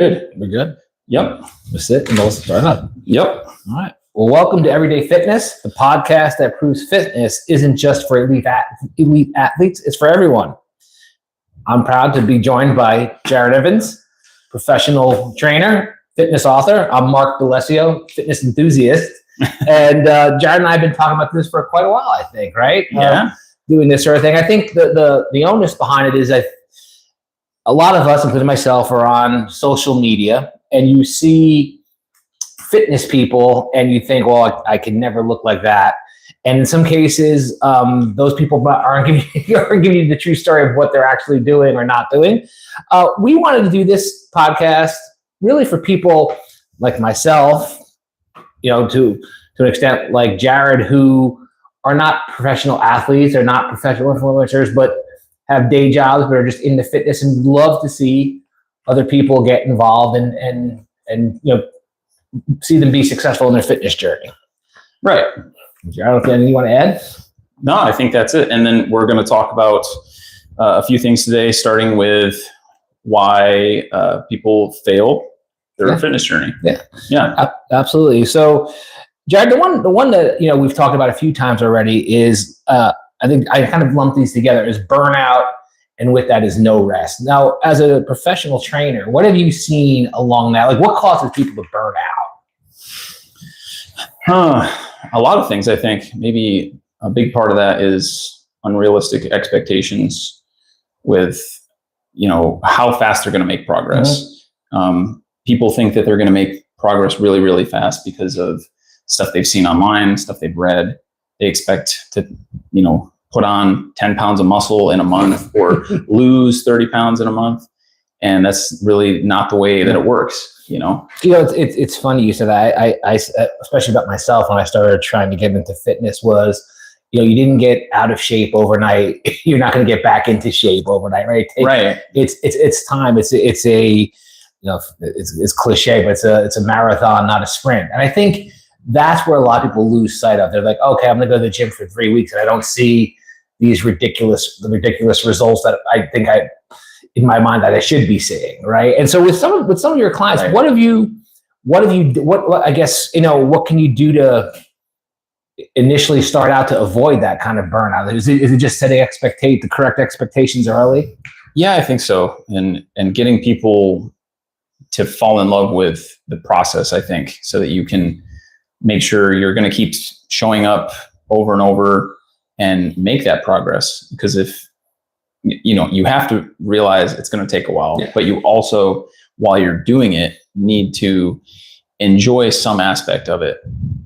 Good. We're good? Yep. We'll sit and we'll start up. Yep. All right. Well, welcome to Everyday Fitness, the podcast that proves fitness isn't just for elite athletes, it's for everyone. I'm proud to be joined by Jared Evans, professional trainer, fitness author. I'm Mark D'Alessio, fitness enthusiast. And Jared and I have been talking about this for quite a while, I think, right? Yeah. Doing this sort of thing. I think the onus behind it is a lot of us, including myself, are on social media, and you see fitness people and you think, well, I can never look like that. And in some cases, those people aren't giving you the true story of what they're actually doing or not doing. We wanted to do this podcast really for people like myself, to an extent like Jared, who are not professional athletes, they're not professional influencers, but have day jobs, but are just into fitness and love to see other people get involved and see them be successful in their fitness journey. Right. Jared, anything you want to add? No, I think that's it. And then we're going to talk about a few things today, starting with why people fail their fitness journey. Yeah. Absolutely. So, Jared, the one that we've talked about a few times already is I think I kind of lump these together is burnout, and with that is no rest. Now, as a professional trainer, what have you seen along that? Like, what causes people to burn out? A lot of things, I think. Maybe a big part of that is unrealistic expectations with, how fast they're going to make progress. Mm-hmm. People think that they're going to make progress really, really fast because of stuff they've seen online, stuff they've read. They expect to, put on 10 pounds of muscle in a month or lose 30 pounds in a month. And that's really not the way that it works, It's funny you said that. I especially about myself when I started trying to get into fitness was, you didn't get out of shape overnight. You're not going to get back into shape overnight, right? Right. It's time. It's a, it's cliche, but it's a marathon, not a sprint. And I think that's where a lot of people lose sight of. They're like, okay, I'm going to go to the gym for 3 weeks and I don't see these ridiculous results that I think in my mind that I should be seeing. Right. And so with some of your clients, right, what I guess, what can you do to initially start out to avoid that kind of burnout? Is it just setting the correct expectations early? Yeah, I think so. And getting people to fall in love with the process, I think, so that you can make sure you're going to keep showing up over and over and make that progress. Because if, you have to realize it's going to take a while, but you also, while you're doing it, need to enjoy some aspect of it,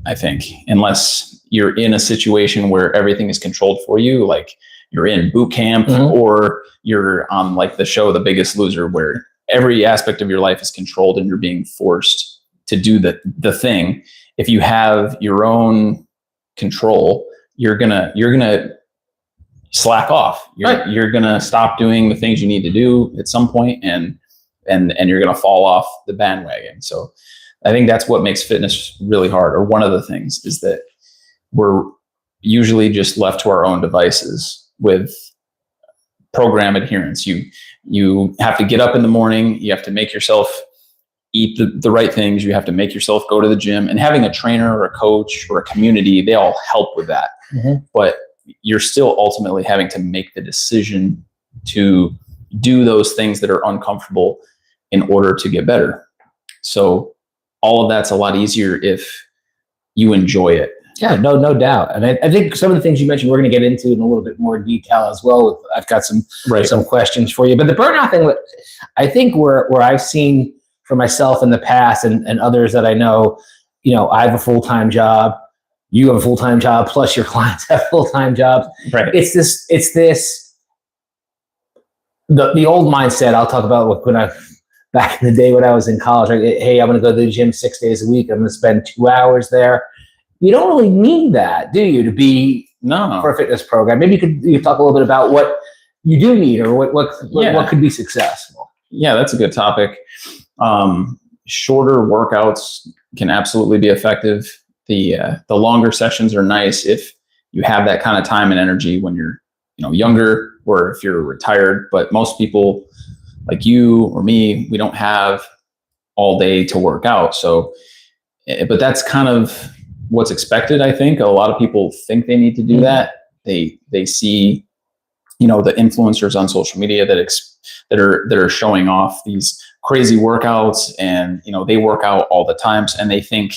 I think, unless you're in a situation where everything is controlled for you, like you're in boot camp, mm-hmm, or you're on like the show, The Biggest Loser, where every aspect of your life is controlled and you're being forced to do the thing. If you have your own control, you're gonna slack off. You're gonna stop doing the things you need to do at some point, and you're gonna fall off the bandwagon. So I think that's what makes fitness really hard, or one of the things is that we're usually just left to our own devices with program adherence. You have to get up in the morning, you have to make yourself eat the right things. You have to make yourself go to the gym, and having a trainer or a coach or a community, they all help with that. Mm-hmm. But you're still ultimately having to make the decision to do those things that are uncomfortable in order to get better. So all of that's a lot easier if you enjoy it. Yeah, no doubt. And I think some of the things you mentioned, we're going to get into in a little bit more detail as well. I've got some questions for you. But the burnout thing, I think where I've seen for myself in the past and others that I know, I have a full-time job, you have a full-time job, plus your clients have full-time jobs. Right. It's this, the old mindset I'll talk about when back in the day when I was in college, like, hey, I'm going to go to the gym 6 days a week. I'm going to spend 2 hours there. You don't really need that, do you, to be for a fitness program? Maybe you talk a little bit about what you do need or what could be successful. Yeah, that's a good topic. Shorter workouts can absolutely be effective. The longer sessions are nice if you have that kind of time and energy when you're younger, or if you're retired. But most people like you or me, we don't have all day to work out. So, but that's kind of what's expected. I think a lot of people think they need to do that. They see, the influencers on social media that are showing off these crazy workouts, and they work out all the times, and they think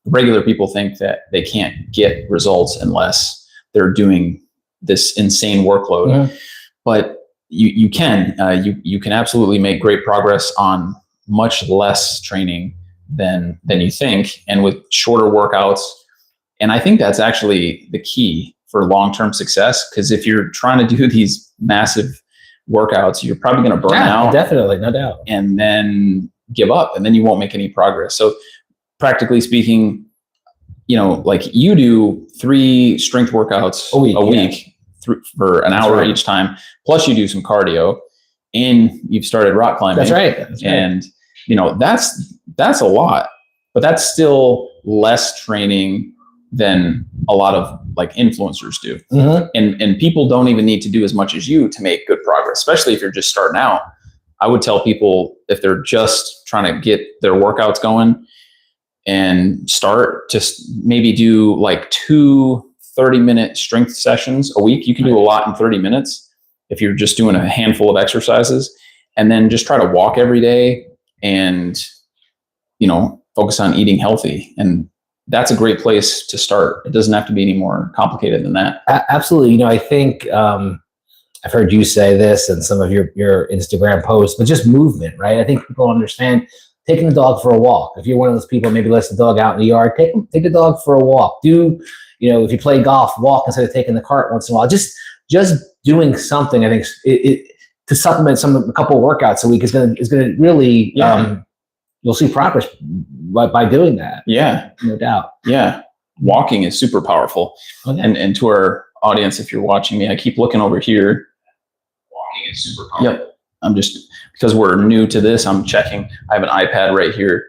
regular people think that they can't get results unless they're doing this insane workload. But you can absolutely make great progress on much less training than you think, and with shorter workouts. And I think that's actually the key for long-term success, because if you're trying to do these massive workouts, you're probably going to burn out. Definitely, no doubt. And then give up, and then you won't make any progress. So practically speaking, like you do 3 strength workouts a week for an hour each time, plus you do some cardio, and you've started rock climbing. That's right. And that's a lot, but that's still less training than a lot of like influencers do. And people don't even need to do as much as you to make good progress, especially if you're just starting out. I would tell people, if they're just trying to get their workouts going and start, just maybe do like 2 30-minute strength sessions a week. You can do a lot in 30 minutes if you're just doing a handful of exercises, and then just try to walk every day and, focus on eating healthy. And that's a great place to start. It doesn't have to be any more complicated than that. Absolutely. I think I've heard you say this in some of your Instagram posts, but just movement, right? I think people understand taking the dog for a walk. If you're one of those people, maybe lets the dog out in the yard, take the dog for a walk. If you play golf, walk instead of taking the cart once in a while. Just doing something, I think, to supplement a couple of workouts a week is going to really, you'll see progress by doing that. Yeah. No doubt. Yeah. Walking is super powerful. Okay. And to our audience, if you're watching me, I keep looking over here. Walking is super powerful. Yep. I'm just, because we're new to this, I'm checking. I have an iPad right here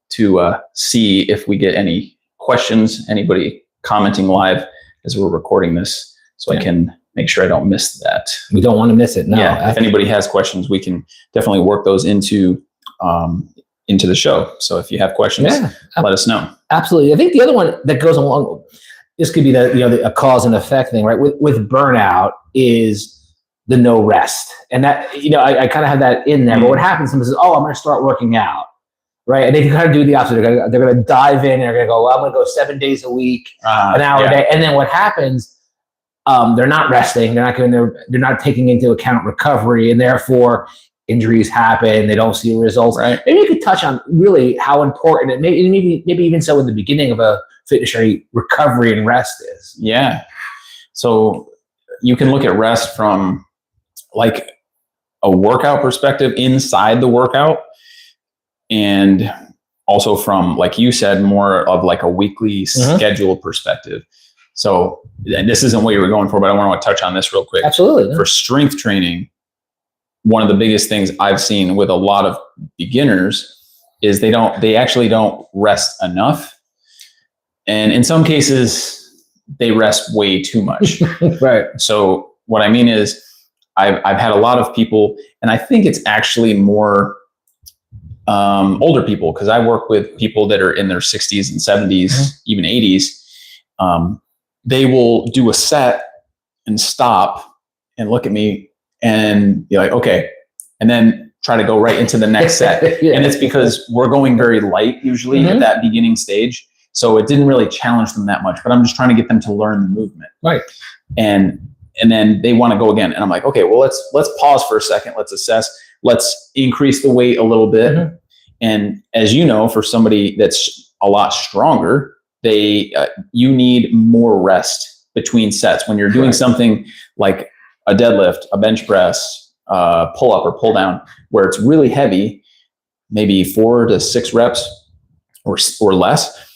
to see if we get any questions, anybody commenting live as we're recording this, so I can make sure I don't miss that. We don't want to miss it. No. Yeah. If anybody has questions, we can definitely work those into the show. So if you have questions, let us know. Absolutely. I think the other one that goes along, this could be a cause and effect thing, right? With burnout is the no rest. And that, I kind of have that in there, but what happens is, I'm going to start working out. Right. And they kind of do the opposite. They're going to dive in and they're going to go, I'm going to go 7 days a week, an hour a day. And then what happens, they're not resting. They're not taking into account recovery, and therefore injuries happen. They don't see results. Right. Maybe you could touch on really how important it maybe even so in the beginning of a fitness journey, recovery and rest is. Yeah. So you can look at rest from like a workout perspective inside the workout, and also from, like you said, more of like a weekly schedule perspective. So, and this isn't what you were going for, but I want to touch on this real quick. Absolutely. For strength training, one of the biggest things I've seen with a lot of beginners is they actually don't rest enough. And in some cases, they rest way too much. Right. So what I mean is I've had a lot of people, and I think it's actually more older people, because I work with people that are in their 60s and 70s, even 80s. They will do a set and stop and look at me and be like, okay, and then try to go right into the next set. And it's because we're going very light usually at that beginning stage. So it didn't really challenge them that much, but I'm just trying to get them to learn the movement. Right. And then they want to go again. And I'm like, okay, well, let's pause for a second. Let's assess. Let's increase the weight a little bit. And as you know, for somebody that's a lot stronger, you need more rest between sets. When you're doing something like a deadlift, a bench press, pull up or pull down, where it's really heavy, maybe 4 to 6 reps or less.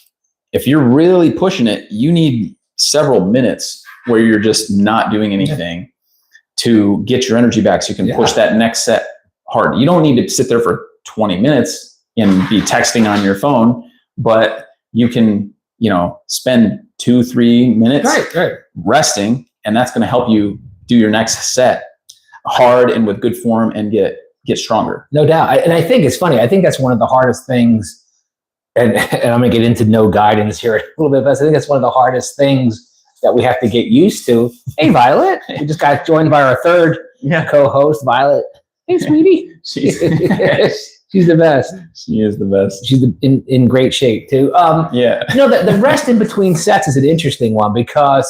If you're really pushing it, you need several minutes where you're just not doing anything to get your energy back so you can push that next set hard. You don't need to sit there for 20 minutes and be texting on your phone, but you can, spend 2-3 minutes resting, and that's going to help you do your next set hard and with good form and get get stronger. No doubt. And I think it's funny. I think that's one of the hardest things. And I'm going to get into no guidance here a little bit, but I think that's one of the hardest things that we have to get used to. Hey, Violet. We just got joined by our third co-host, Violet. Hey, sweetie. She's She's the best. She is the best. She's in great shape, too. The rest in between sets is an interesting one because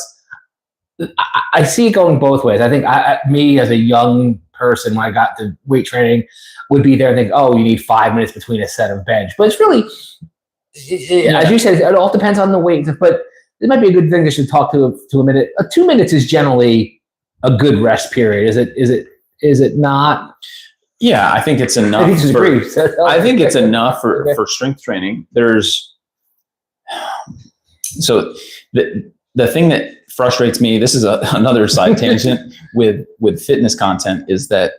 I see it going both ways. I think me as a young person, when I got to weight training, would be there and think, oh, you need 5 minutes between a set of bench. But it's really, as you said, it all depends on the weight. But it might be a good thing to talk to a minute. 2 minutes is generally a good rest period. Is it not? Yeah, I think it's enough. I think it's enough for strength training. So the thing that frustrates me, this is another side tangent with fitness content, is that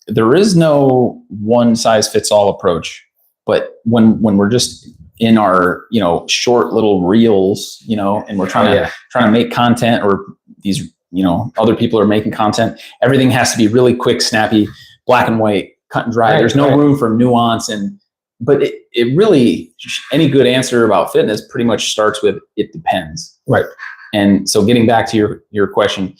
there is no one size fits all approach. But when we're just in our short little reels, and we're trying to make content, or these other people are making content, everything has to be really quick, snappy, black and white, cut and dry. There's no room for nuance. But it really, any good answer about fitness pretty much starts with it depends. Right. And so getting back to your question,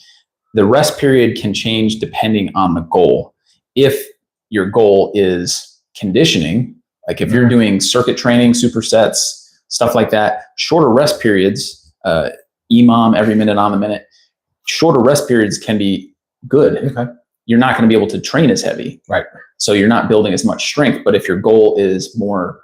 the rest period can change depending on the goal. If your goal is conditioning, like if you're doing circuit training, supersets, stuff like that, shorter rest periods, EMOM, every minute on the minute, shorter rest periods can be good. Okay. You're not going to be able to train as heavy. Right. So you're not building as much strength. But if your goal is more,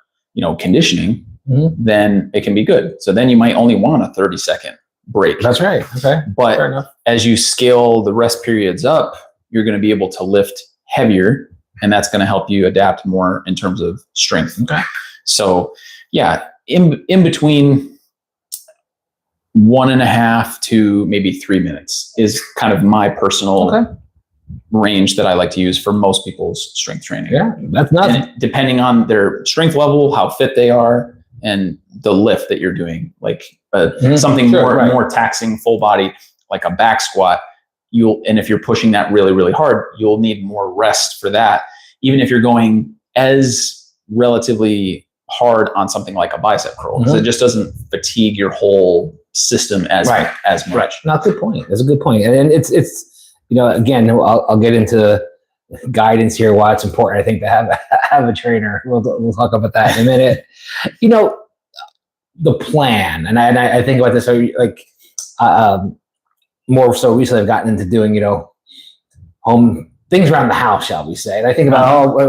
conditioning, then it can be good. So then you might only want a 30-second break. That's right. Okay. But as you scale the rest periods up, you're going to be able to lift heavier, and that's going to help you adapt more in terms of strength. Okay. So yeah, in between 1.5 to maybe 3 minutes is kind of my personal range that I like to use for most people's strength training. Yeah, that's nothing. And depending on their strength level, how fit they are, and the lift that you're doing, like something more taxing full body, like a back squat, and if you're pushing that really, really hard, you'll need more rest for that. Even if you're going as relatively hard on something like a bicep curl, because it just doesn't fatigue your whole system as much. Right. No, good point. That's a good point. And it's again, I'll get into guidance here, why it's important, I think, to have a trainer. We'll talk about that in a minute. The plan, and I think about this, more so recently I've gotten into doing, home things around the house, shall we say. And I think about,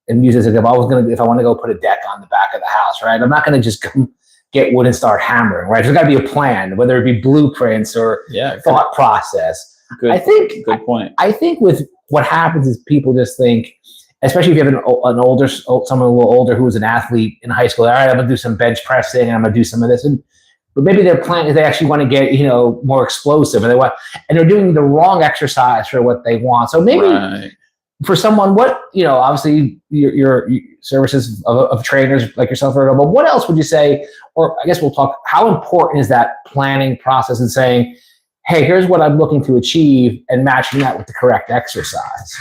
and use this as if I want to go put a deck on the back of the house, right? I'm not going to just get wood and start hammering, right? There's got to be a plan, whether it be blueprints or thought process. Good point. I think with what happens is people just think, especially if you have someone a little older who was an athlete in high school. All right, I'm gonna do some bench pressing and I'm gonna do some of this, but maybe their plan is they actually want to get more explosive, and they're doing the wrong exercise for what they want. So maybe for someone, obviously your services of trainers like yourself are available. What else would you say? Or I guess we'll talk. How important is that planning process and saying, hey, here's what I'm looking to achieve, and matching that with the correct exercise?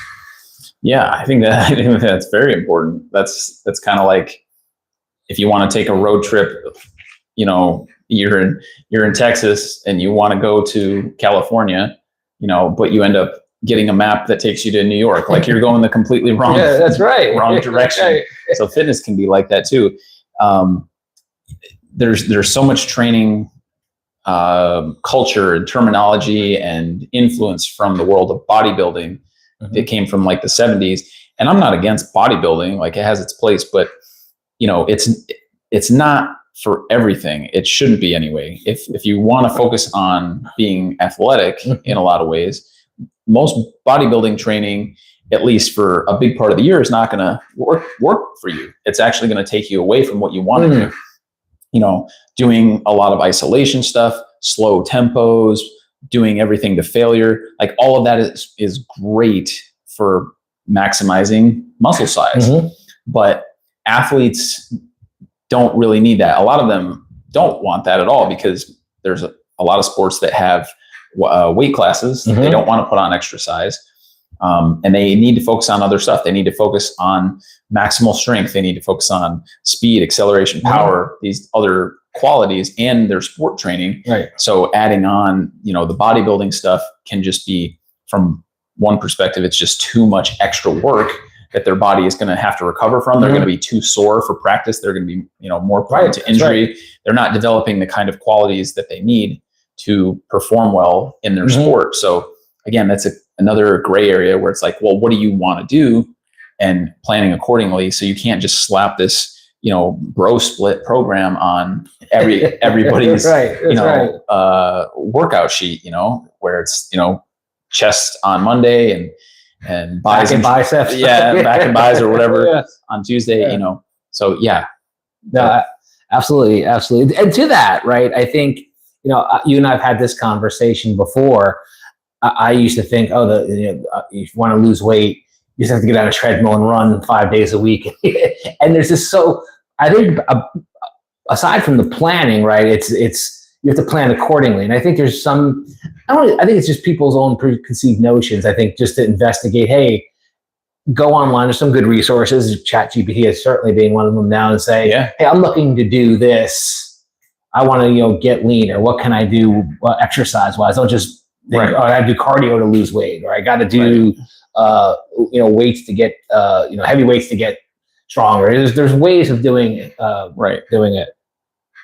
Yeah, I think that's very important. That's kind of like if you want to take a road trip, you're in Texas and you want to go to California, but you end up getting a map that takes you to New York. Like you're going the completely wrong, that's right, wrong direction. Right. So fitness can be like that too. There's so much training culture and terminology and influence from the world of bodybuilding. It came from like the 70s, and I'm not against bodybuilding. Like it has its place, but it's not for everything. It shouldn't be anyway. If you want to focus on being athletic in a lot of ways, most bodybuilding training, at least for a big part of the year, is not going to work for you. It's actually going to take you away from what you want to do. Doing a lot of isolation stuff, slow tempos, doing everything to failure, like all of that is great for maximizing muscle size. But athletes don't really need that. A lot of them don't want that at all, because there's a lot of sports that have weight classes that they don't want to put on extra size. And they need to focus on other stuff. They need to focus on maximal strength. They need to focus on speed, acceleration, power, these other qualities, and their sport training. Right. So adding on, the bodybuilding stuff can just be, from one perspective, it's just too much extra work that their body is going to have to recover from. They're going to be too sore for practice. They're going to be, more prone to injury. Right. They're not developing the kind of qualities that they need to perform well in their sport. So again, that's another gray area where it's like, well, what do you want to do, and planning accordingly. So you can't just slap this, bro split program on everybody's, workout sheet, where it's, chest on Monday and buys back and biceps. Back and buys or whatever on Tuesday, so yeah. No, absolutely. Absolutely. And to that, right. I think, you and I've had this conversation before. I used to think, if you want to lose weight, you just have to get on a treadmill and run 5 days a week. And there's this, I think aside from the planning, right, it's you have to plan accordingly. And I think there's I think it's just people's own preconceived notions. I think just to investigate, hey, go online. There's some good resources. ChatGPT is certainly being one of them now, and say, hey, I'm looking to do this. I want to, get leaner. What can I do exercise wise? Don't just think, I got to do cardio to lose weight, or I got to do, weights to get, heavy weights to get stronger. There's ways of doing it. Doing it.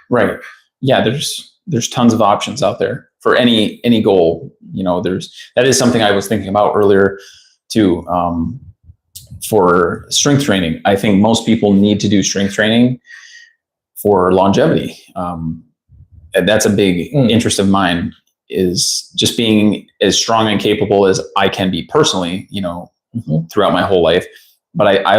Right. Yeah. There's tons of options out there for any goal. That is something I was thinking about earlier too. For strength training, I think most people need to do strength training for longevity. And that's a big interest of mine, is just being as strong and capable as I can be personally, throughout my whole life. But I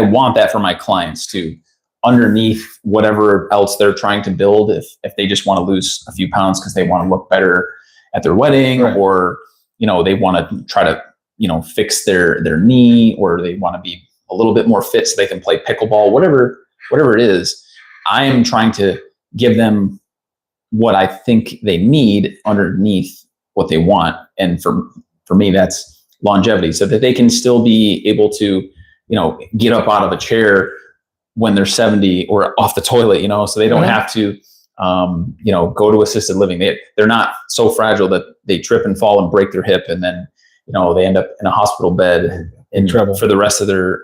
want that for my clients too, underneath whatever else they're trying to build. If they just want to lose a few pounds because they want to look better at their wedding, or, they want to try to, fix their knee, or they want to be a little bit more fit so they can play pickleball, whatever it is. I am trying to give them what I think they need underneath what they want. And for me, that's longevity, so that they can still be able to, get up out of a chair when they're 70 or off the toilet, so they don't have to, go to assisted living. They're not so fragile that they trip and fall and break their hip, and then, they end up in a hospital bed in trouble for the rest of their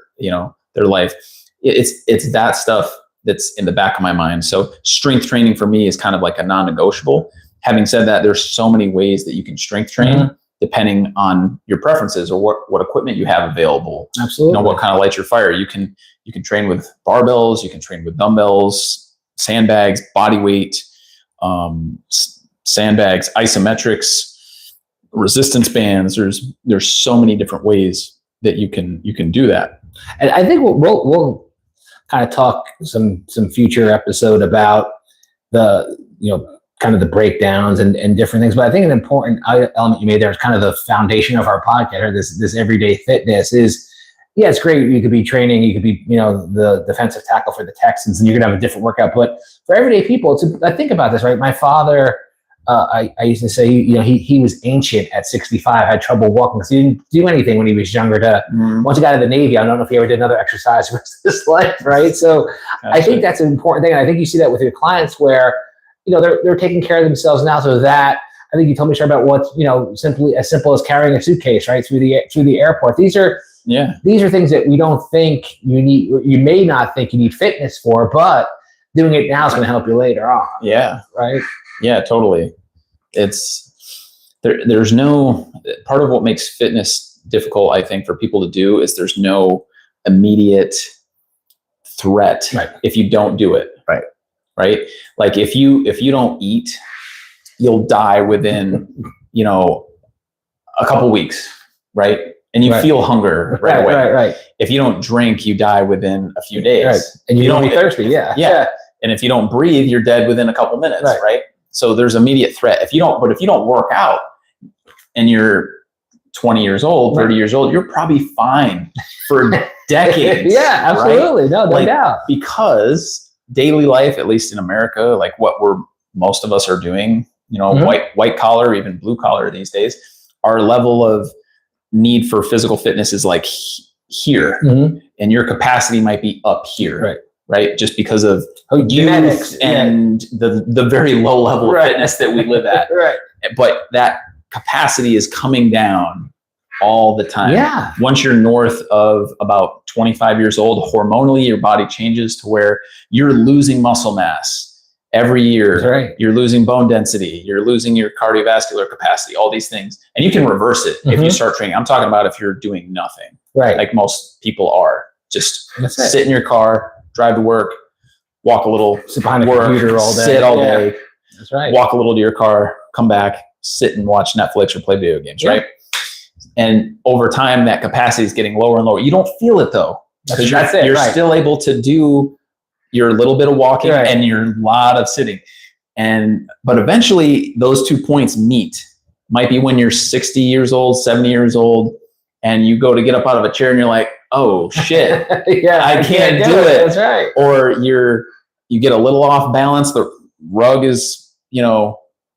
life. It's that stuff that's in the back of my mind. So strength training for me is kind of like a non-negotiable. Having said that, there's so many ways that you can strength train depending on your preferences or what equipment you have available. Absolutely. What kind of lights your fire. You can train with barbells, you can train with dumbbells, sandbags, body weight, sandbags, isometrics, resistance bands. There's so many different ways that you can do that. And I think we'll kind of talk some future episode about the, kind of the breakdowns and different things. But I think an important element you made there is kind of the foundation of our podcast, or this everyday fitness is, it's great. You could be training, you could be, the defensive tackle for the Texans, and you could have a different workout. But for everyday people, I think about this, right? My father, I used to say, he was ancient at 65, had trouble walking because he didn't do anything when he was younger. Once he got out of the Navy, I don't know if he ever did another exercise for his life, right? So I think that's an important thing. And I think you see that with your clients where, they're taking care of themselves now. So that, I think you told me about what's, simply as simple as carrying a suitcase, right, through the airport. These are things that we don't think you need, you may not think you need fitness for, but doing it now is going to help you later on. Yeah. Right. Yeah, totally. There's no, part of what makes fitness difficult, I think, for people to do is there's no immediate threat if you don't do it. Right. Like if you don't eat, you'll die within, a couple weeks. Right. And you feel hunger right away. Right. If you don't drink, you die within a few days. Right. And you don't be thirsty. Yeah. And if you don't breathe, you're dead within a couple minutes. Right. So there's immediate threat. If you don't work out and you're 20 years old, 30 years old, you're probably fine for decades. Yeah, absolutely. Right? No doubt. Because daily life, at least in America, like what most of us are doing, white collar, even blue collar these days, our level of need for physical fitness is like here, and your capacity might be up here, right? Just because of genetics and the very low level of fitness that we live at. Right. But that capacity is coming down all the time. Yeah. Once you're north of about 25 years old, hormonally, your body changes to where you're losing muscle mass every year. That's right. You're losing bone density. You're losing your cardiovascular capacity, all these things. And you can reverse it if you start training. I'm talking about if you're doing nothing, like most people are. Just sit in your car, drive to work, walk a little, sit behind the computer all day, sit all day. That's right. Walk a little to your car, come back, sit and watch Netflix or play video games, right? And over time, that capacity is getting lower and lower. You don't feel it though, because you're still able to do your little bit of walking and your lot of sitting. But eventually, those 2 points meet. Might be when you're 60 years old, 70 years old, and you go to get up out of a chair and you're like, oh shit, I can't do it. That's right. Or you get a little off balance. The rug is,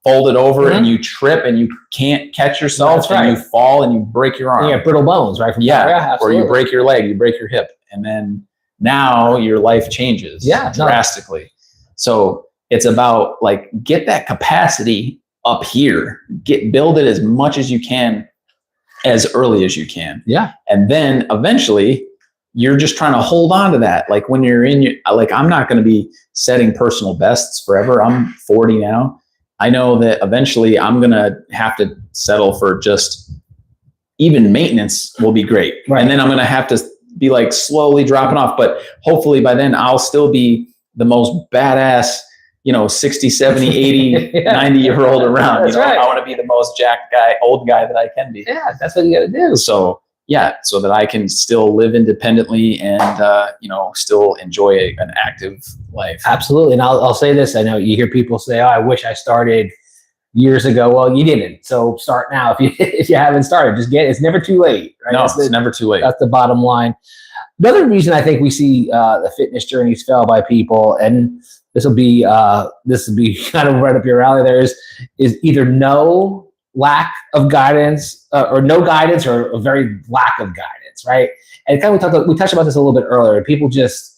folded over and you trip and you can't catch yourself and you fall and you break your arm. You have brittle bones, right? Or you break your leg, you break your hip. And then now your life changes drastically. So it's about get that capacity up here, build it as much as you can, as early as you can. Yeah. And then eventually you're just trying to hold on to that. Like when you're I'm not going to be setting personal bests forever. I'm 40 now. I know that eventually I'm going to have to settle for just even maintenance will be great. Right. And then I'm going to have to be slowly dropping off. But hopefully by then I'll still be the most badass, 60, 70, 80, 90-year-old around. I want to be the most jacked guy, old guy that I can be. Yeah, that's what you got to do. So that I can still live independently and, still enjoy an active life. Absolutely. And I'll say this. I know you hear people say, oh, I wish I started years ago. Well, you didn't. So start now. If you haven't started, just it's never too late. Right? No, it's never too late. That's the bottom line. Another reason I think we see the fitness journeys fail by people, and this will be kind of right up your alley there, is either no lack of guidance or no guidance or a very lack of guidance, right? And kind of we touched about this a little bit earlier. People just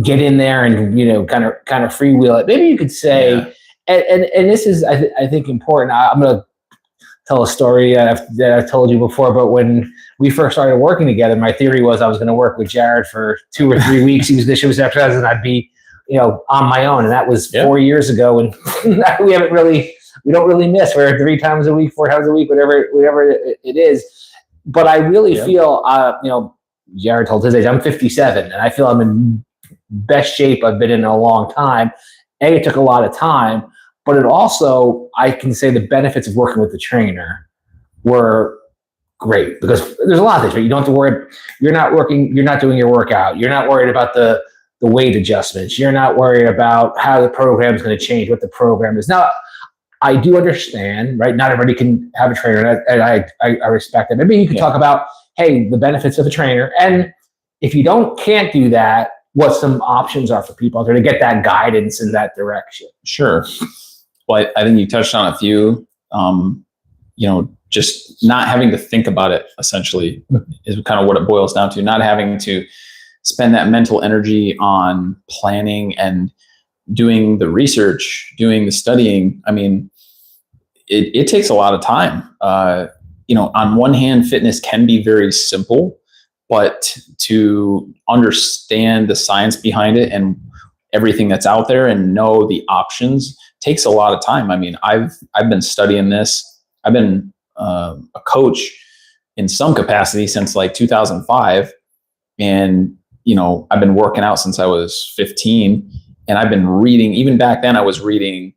get in there and kind of freewheel it. Maybe you could say, and this is I think important. I'm going to tell a story that I've told you before. But when we first started working together, my theory was I was going to work with Jared for 2 or 3 weeks. He was the show's after us, and I'd be on my own. And that was 4 years ago, and we don't really miss. We're 3 times a week, 4 times a week, whatever it is. But I really feel, Jared told his age, I'm 57, and I feel I'm in best shape I've been in a long time. It took a lot of time, but it also, I can say the benefits of working with the trainer were great, because there's a lot of things, right? You don't have to worry. You're not doing your workout. You're not worried about the weight adjustments. You're not worried about how the program is going to change, what the program is. Now, I do understand, right? Not everybody can have a trainer, and I respect it. Maybe you can talk about, hey, the benefits of a trainer. And if you can't do that, what some options are for people out there to get that guidance in that direction. Sure. Well, I think you touched on a few, just not having to think about it essentially is kind of what it boils down to. Not having to spend that mental energy on planning and doing the research, doing the studying. I mean, it takes a lot of time. On one hand, fitness can be very simple, but to understand the science behind it and everything that's out there and know the options takes a lot of time. I mean, I've been studying this. I've been a coach in some capacity since 2005, and I've been working out since I was 15, and I've been reading. Even back then, I was reading,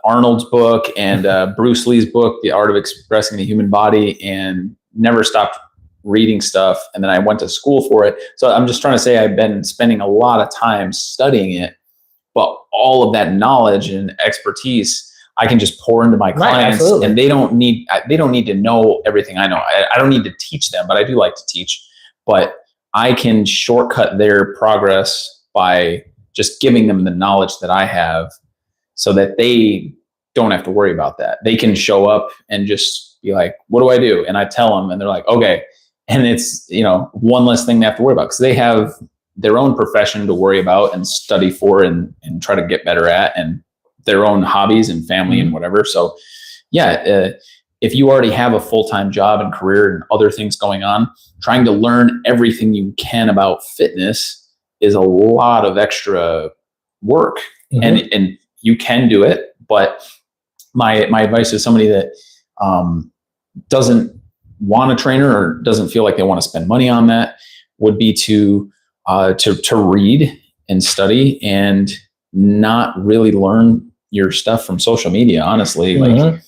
Arnold's book and Bruce Lee's book, The Art of Expressing the Human Body, and never stopped reading stuff. And then I went to school for it. So I'm just trying to say I've been spending a lot of time studying it, but all of that knowledge and expertise I can just pour into my clients, and they don't need to know everything I know. I don't need to teach them, but I do like to teach. But I can shortcut their progress by just giving them the knowledge that I have, so that they don't have to worry about that. They can show up and just be like, what do I do? And I tell them and they're like, okay. And it's, one less thing they have to worry about because they have their own profession to worry about and study for and try to get better at, and their own hobbies and family and whatever. So yeah, if you already have a full-time job and career and other things going on, trying to learn everything you can about fitness is a lot of extra work. And you can do it, but my advice to somebody that doesn't want a trainer or doesn't feel like they want to spend money on that would be to read and study and not really learn your stuff from social media, honestly. Like,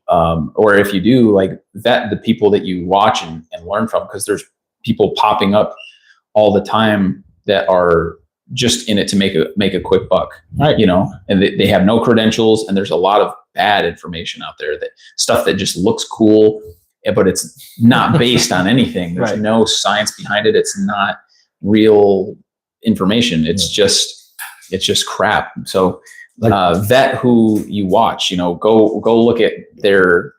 or if you do, like, vet the people that you watch and learn from, because there's people popping up all the time that are just in it to make a quick buck, right? And they have no credentials, and there's a lot of bad information out there, that stuff that just looks cool, but it's not based on anything. There's Right. no science behind it. It's not real information. It's just crap. So vet who you watch. Go look at their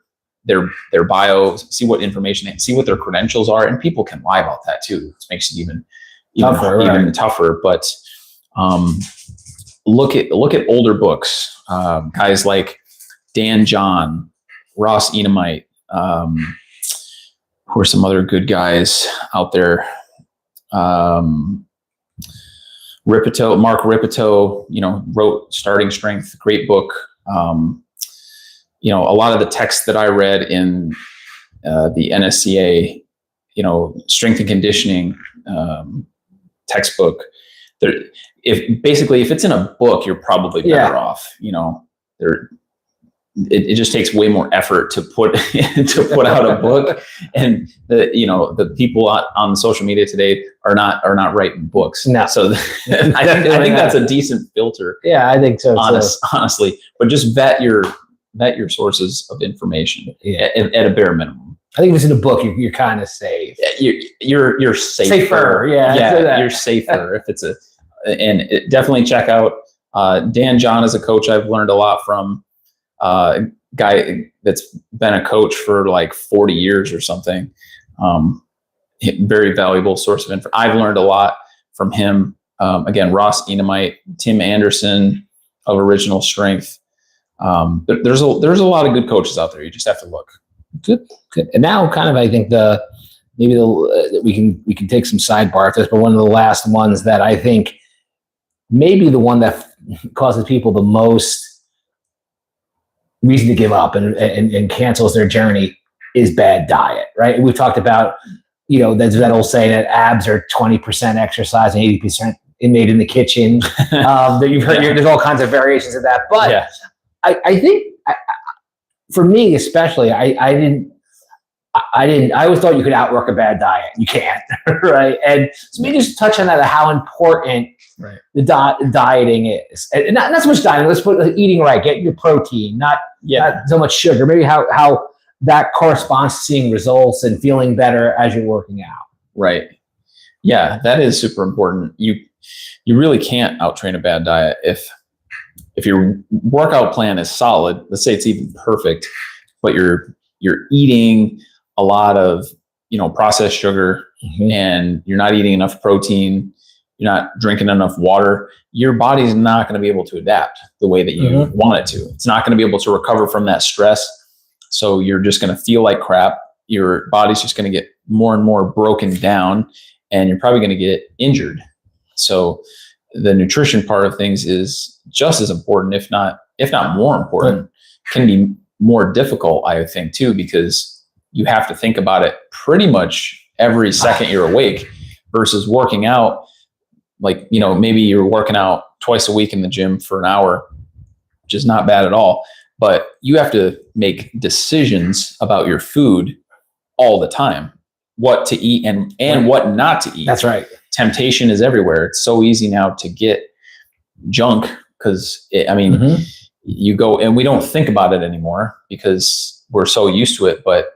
bio, see what information, see what their credentials are, and people can lie about that too. It makes it even tougher. But look at older books, guys like Dan John, Ross Enamite, who are some other good guys out there. Mark Ripito, wrote Starting Strength, great book. A lot of the texts that I read in the NSCA, strength and conditioning textbook, if it's in a book, you're probably better off. It just takes way more effort to put out a book, and the people on social media today are not writing books. No. So I think that's a decent filter. Yeah, I think so. Honestly, but just vet your sources of information at a bare minimum. I think if it's in a book, you're kind of safe. You're safer. Safer, You're safer if it's definitely check out Dan John as a coach. I've learned a lot from. Guy that's been a coach for like 40 years or something. Very valuable source of info. I've learned a lot from him. Again, Ross Enamite, Tim Anderson of Original Strength. But there's a lot of good coaches out there. You just have to look. Good. And now, kind of, I think we can take some sidebar at this, but one of the last ones that I think maybe the one that causes people the most reason to give up and cancels their journey is bad diet, right? We've talked about, there's that old saying that abs are 20% exercise and 80% made in the kitchen. That you've heard. There's all kinds of variations of that, but I think for me especially, I always thought you could outwork a bad diet. You can't, right? And so maybe just touch on that, how important the dieting is, and not so much dieting. Let's put eating right, get your protein, not so much sugar. Maybe how that corresponds to seeing results and feeling better as you're working out. Right. Yeah, that is super important. You really can't outtrain a bad diet if your workout plan is solid. Let's say it's even perfect, but you're eating a lot of processed sugar, and you're not eating enough protein, you're not drinking enough water, your body's not going to be able to adapt the way that you want it to. It's not going to be able to recover from that stress. So you're just going to feel like crap. Your body's just going to get more and more broken down, and you're probably going to get injured. So the nutrition part of things is just as important, if not more important. Can be more difficult, I think, too, because you have to think about it pretty much every second you're awake, versus working out. Like, maybe you're working out twice a week in the gym for an hour, which is not bad at all. But you have to make decisions about your food all the time, what to eat and what not to eat. That's right. Temptation is everywhere. It's so easy now to get junk because, you go, and we don't think about it anymore because we're so used to it, but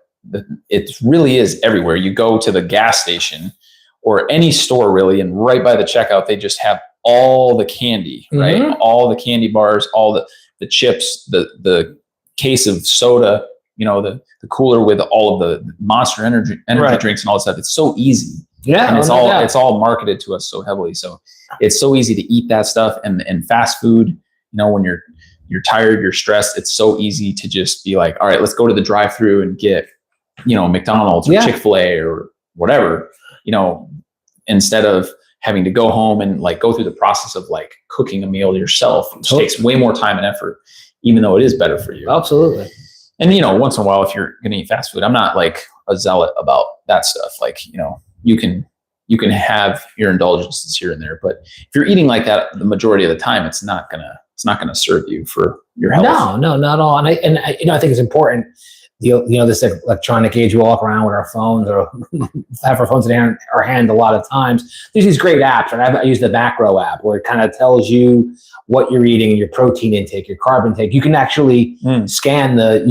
it really is everywhere. You go to the gas station or any store really, and right by the checkout, they just have all the candy, right? All the candy bars, all the chips, the case of soda, the cooler with all of the Monster energy Right. drinks and all that stuff. It's so easy. Yeah, And it's no all doubt. it's all marketed to us so heavily. So it's so easy to eat that stuff, and fast food, when you're tired, you're stressed, it's so easy to just be like, all right, let's go to the drive-through and get, McDonald's or Yeah. Chick-fil-A or whatever, instead of having to go home and like go through the process of like cooking a meal yourself, which takes way more time and effort, even though it is better for you. Absolutely. And once in a while, if you're going to eat fast food, I'm not like a zealot about that stuff. Like, you can have your indulgences here and there, but if you're eating like that the majority of the time, it's not gonna serve you for your health. No, not at all. And I think it's important. This electronic age, we walk around with our phones or have our phones in our hand a lot of times. There's these great apps, and I use the Macro app where it kind of tells you what you're eating and your protein intake, your carb intake. You can actually scan the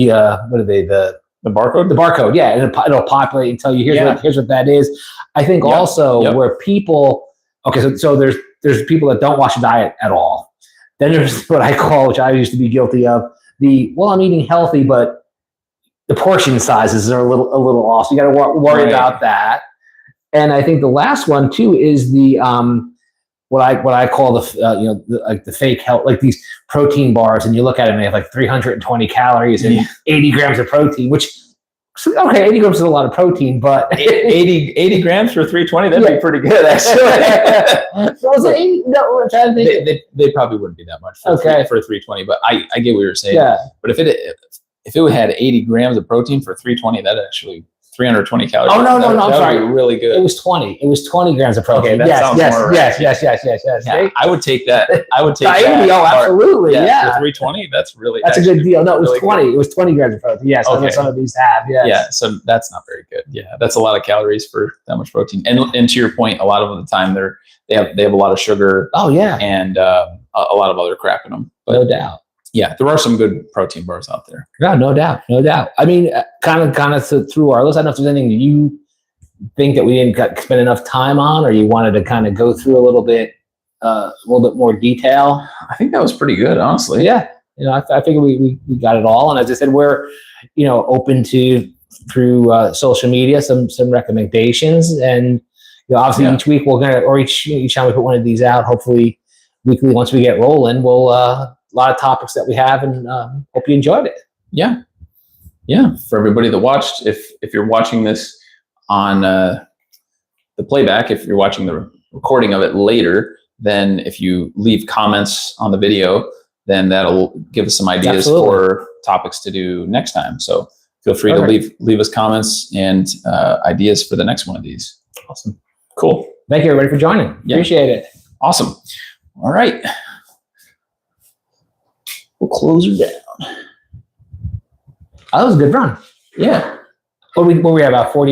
barcode. The barcode, yeah, and it'll populate and tell you here's what that is. I think also where people so there's people that don't watch a diet at all. Then there's what I call, which I used to be guilty of, I'm eating healthy, but the portion sizes are a little off. So you got to worry about that. And I think the last one too is the what I call the fake health, like these protein bars, and you look at them, they have like 320 calories and 80 grams of protein, which 80 grams is a lot of protein, but 80 grams for 320, that'd be pretty good, actually. So was it 80? No, I'm trying to think. They probably wouldn't be that much for 320, but I get what you're saying. Yeah. But if it had 80 grams of protein for 320, that actually 320 calories. Oh, no, I'm sorry. Really good. It was 20. It was 20 grams of protein. Okay, that sounds more right. Yes. Yeah, I would take that. I would take 80, that. Absolutely. Yeah. For 320, that's a good deal. No, it was really 20. Good. It was 20 grams of protein. Yes. Okay. Some of these have. Yes. Yeah. So that's not very good. Yeah. That's a lot of calories for that much protein. And to your point, a lot of the time they have a lot of sugar. Oh yeah. And a lot of other crap in them. But, no doubt. Yeah, there are some good protein bars out there. Yeah, no doubt. I mean, kind of through our list, I don't know if there's anything that you think that we didn't spend enough time on, or you wanted to kind of go through a little bit more detail. I think that was pretty good, honestly. Yeah, I figure we got it all. And as I said, we're open to through social media some recommendations, and obviously each week we're gonna, or each time we put one of these out, hopefully weekly once we get rolling, we'll. A lot of topics that we have, and hope you enjoyed it. Yeah. For everybody that watched, if you're watching this on the playback, if you're watching the recording of it later, then if you leave comments on the video, then that'll give us some ideas for topics to do next time. So feel free to leave us comments and ideas for the next one of these. Awesome. Cool. Thank you, everybody, for joining. Appreciate it. Awesome. All right. We'll close her down. That was a good run. Yeah. What were we at, about 40 minutes?